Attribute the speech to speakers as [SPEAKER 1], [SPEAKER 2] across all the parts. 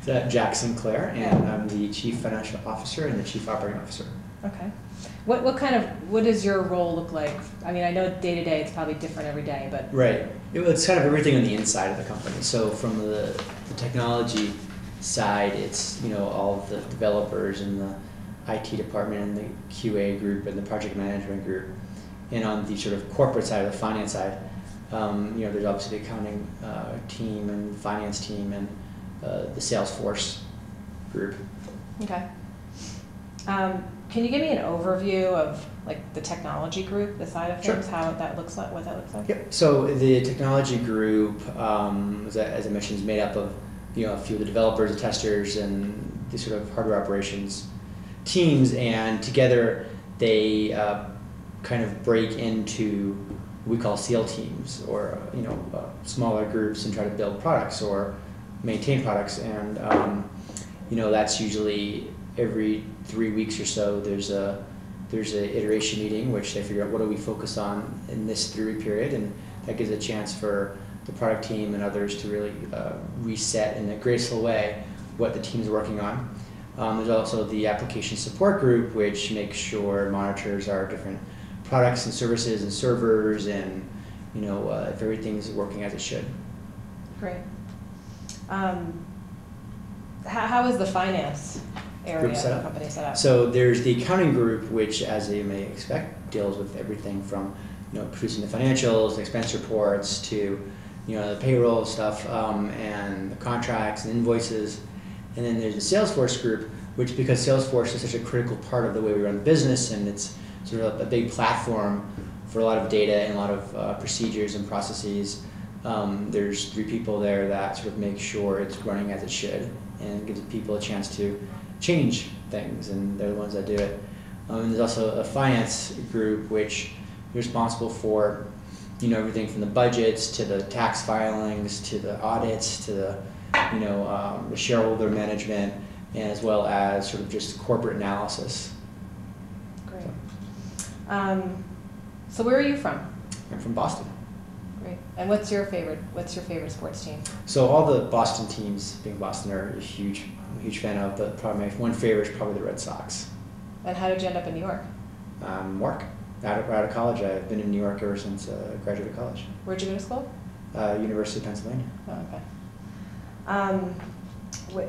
[SPEAKER 1] Jack Sinclair, and I'm the Chief Financial Officer and the Chief Operating Officer.
[SPEAKER 2] Okay. What does your role look like? I mean, I know day to day it's probably different every day, but.
[SPEAKER 1] Right. It's kind of everything on the inside of the company. So from the technology side, it's, all of the developers and the IT department and the QA group and the project management group. And on the sort of corporate side, the finance side, there's obviously the accounting team and finance team and the Salesforce group.
[SPEAKER 2] Okay. Can you give me an overview of like the technology group, the side of things,
[SPEAKER 1] Sure.
[SPEAKER 2] how that looks like, what that looks like?
[SPEAKER 1] Yep. So the technology group, as I mentioned, is made up of a few of the developers, the testers, and the sort of hardware operations teams, and together they kind of break into what we call SEAL teams, or smaller groups, and try to build products or maintain products, and that's usually every 3 weeks or so. There's a iteration meeting which they figure out what do we focus on in this 3-week period, and that gives a chance for the product team and others to really reset in a graceful way what the team's working on. There's also the application support group, which makes sure monitors our different products and services and servers, and if everything's working as it should.
[SPEAKER 2] Great. How is the finance area of the company set up?
[SPEAKER 1] So there's the accounting group, which, as you may expect, deals with everything from producing the financials, the expense reports, to the payroll stuff, and the contracts and invoices. And then there's the Salesforce group, which, because Salesforce is such a critical part of the way we run the business, and it's sort of a big platform for a lot of data and a lot of procedures and processes, there's 3 people there that sort of make sure it's running as it should and gives people a chance to change things, and they're the ones that do it. And there's also a finance group, which is responsible for everything from the budgets to the tax filings to the audits to the the shareholder management, and as well as sort of just corporate analysis.
[SPEAKER 2] Great. So where are you from?
[SPEAKER 1] I'm from Boston.
[SPEAKER 2] Great. And what's your favorite sports team?
[SPEAKER 1] So all the Boston teams, being Boston, are I'm a huge fan of. But probably my one favorite is probably the Red Sox.
[SPEAKER 2] And how did you end up in New York?
[SPEAKER 1] Work. Out of college. I've been in New York ever since I graduated college.
[SPEAKER 2] Where'd you go to school?
[SPEAKER 1] University of Pennsylvania.
[SPEAKER 2] Oh, okay.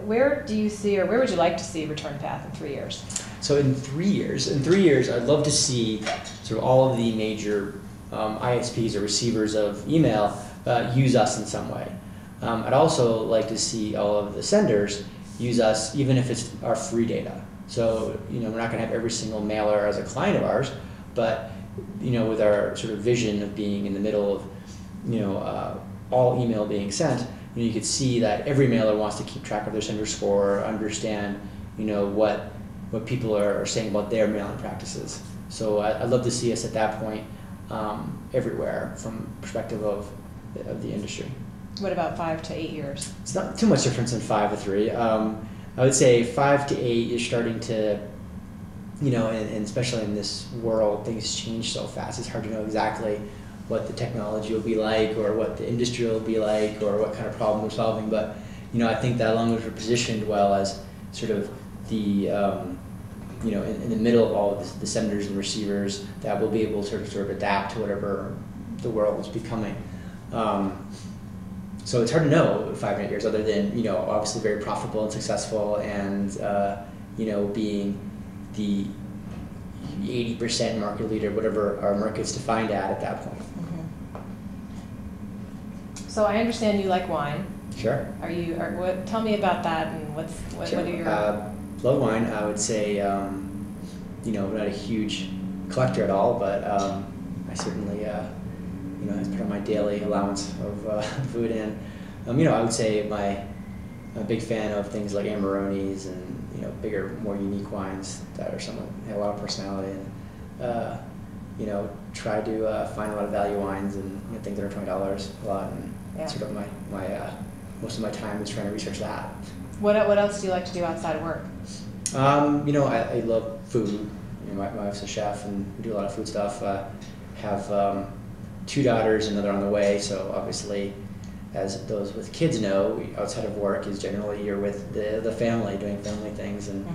[SPEAKER 2] Where do you see, or where would you like to see Return Path in 3 years?
[SPEAKER 1] So in 3 years, I'd love to see sort of all of the major ISPs or receivers of email use us in some way. I'd also like to see all of the senders use us, even if it's our free data. So we're not going to have every single mailer as a client of ours, but with our sort of vision of being in the middle of all email being sent, you could see that every mailer wants to keep track of their sender score, understand what people are saying about their mailing practices. So I'd love to see us at that point everywhere from perspective of the industry.
[SPEAKER 2] What about 5 to 8 years?
[SPEAKER 1] It's not too much difference in 5 to 3. I would say 5 to 8 is starting to, and especially in this world, things change so fast. It's hard to know exactly what the technology will be like, or what the industry will be like, or what kind of problem we're solving. But I think that as long as we're positioned well as sort of the in the middle of all of the senders and receivers, that we'll be able to sort of adapt to whatever the world is becoming. So it's hard to know 5 to 8 years, other than obviously very profitable and successful, and being the 80% market leader, whatever our market's defined at that point.
[SPEAKER 2] Mm-hmm. So I understand you like wine.
[SPEAKER 1] Sure.
[SPEAKER 2] Tell me about that, and
[SPEAKER 1] Sure.
[SPEAKER 2] what are your...
[SPEAKER 1] Love wine. I would say, I'm not a huge collector at all, but I certainly, as part of my daily allowance of food, and I would say I'm a big fan of things like Amarones and bigger, more unique wines that are have a lot of personality, and try to find a lot of value wines and things that are $20 a lot, and sort of my most of my time is trying to research that.
[SPEAKER 2] What else do you like to do outside of work?
[SPEAKER 1] I love food. My wife's a chef, and we do a lot of food stuff. Have 2 daughters, and they're on the way, so obviously as those with kids know, outside of work is generally you're with the family doing family things, and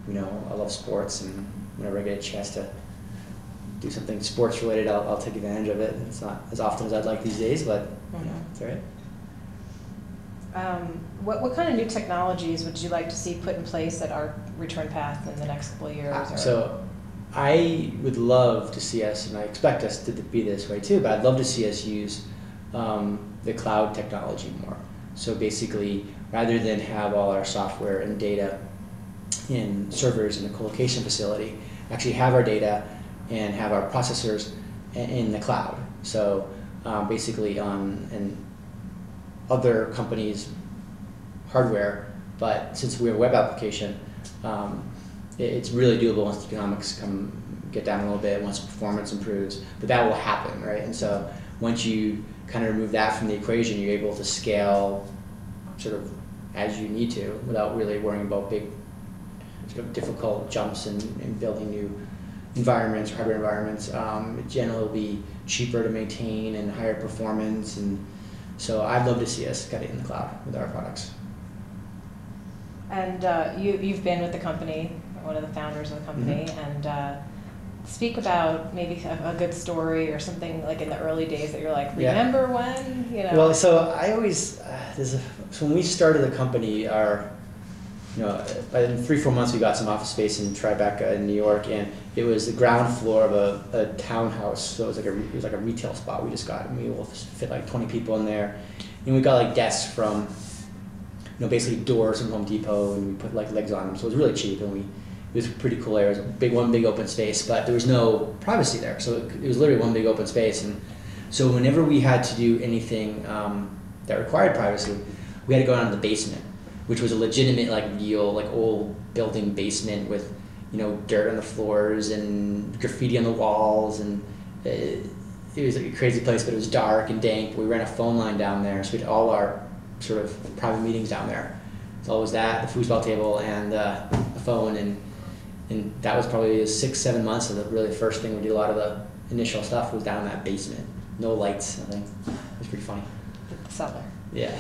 [SPEAKER 1] you know, I love sports, and whenever I get a chance to do something sports related, I'll take advantage of it. It's not as often as I'd like these days, but you know, it's all right.
[SPEAKER 2] What kind of new technologies would you like to see put in place at our return path in the next couple of years?
[SPEAKER 1] So I would love to see us, and I expect us to be this way too, but I'd love to see us use the cloud technology more. So basically, rather than have all our software and data in servers in a co-location facility, actually have our data and have our processors in the cloud. So basically on other companies' hardware, but since we're a web application, it's really doable once the economics get down a little bit, once performance improves, but that will happen, right? And so once you kind of remove that from the equation, you're able to scale sort of as you need to without really worrying about big, sort of difficult jumps in building new environments or hardware environments. It generally will be cheaper to maintain and higher performance, and so I'd love to see us get it in the cloud with our products.
[SPEAKER 2] And you've been with the company, one of the founders of the company, and speak about maybe a good story or something like in the early days that you're like, remember when, you know?
[SPEAKER 1] Well, so I always, so when we started the company, in 3-4 months we got some office space in Tribeca in New York, and it was the ground floor of a townhouse, so it was like a retail spot we just got, and we will fit like 20 people in there, and we got like desks from, basically doors from Home Depot, and we put like legs on them, so it was really cheap, and it was a pretty cool area. It was one big open space, but there was no privacy there, so it was literally one big open space, and so whenever we had to do anything that required privacy, we had to go down to the basement, which was a legitimate, like real, like old building basement with, dirt on the floors and graffiti on the walls, and it was a crazy place, but it was dark and dank. We ran a phone line down there, so we had all our sort of private meetings down there. So it was that, the foosball table, and the phone, and that was probably 6-7 months of the really first thing we did. A lot of the initial stuff was down in that basement. No lights, nothing. It was pretty funny.
[SPEAKER 2] The cellar.
[SPEAKER 1] Yeah.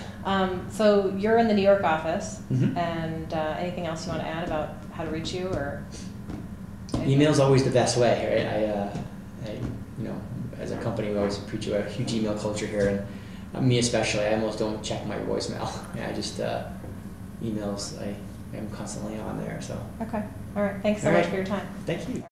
[SPEAKER 2] So you're in the New York office,
[SPEAKER 1] Mm-hmm.
[SPEAKER 2] and anything else you want to add about how to reach you, or?
[SPEAKER 1] Email's always the best way, right? As a company, we always preach a huge email culture here, and me especially, I almost don't check my voicemail. I just emails. I am constantly on there. So.
[SPEAKER 2] Okay. All right. Thanks so
[SPEAKER 1] All
[SPEAKER 2] much
[SPEAKER 1] right.
[SPEAKER 2] for your time.
[SPEAKER 1] Thank you.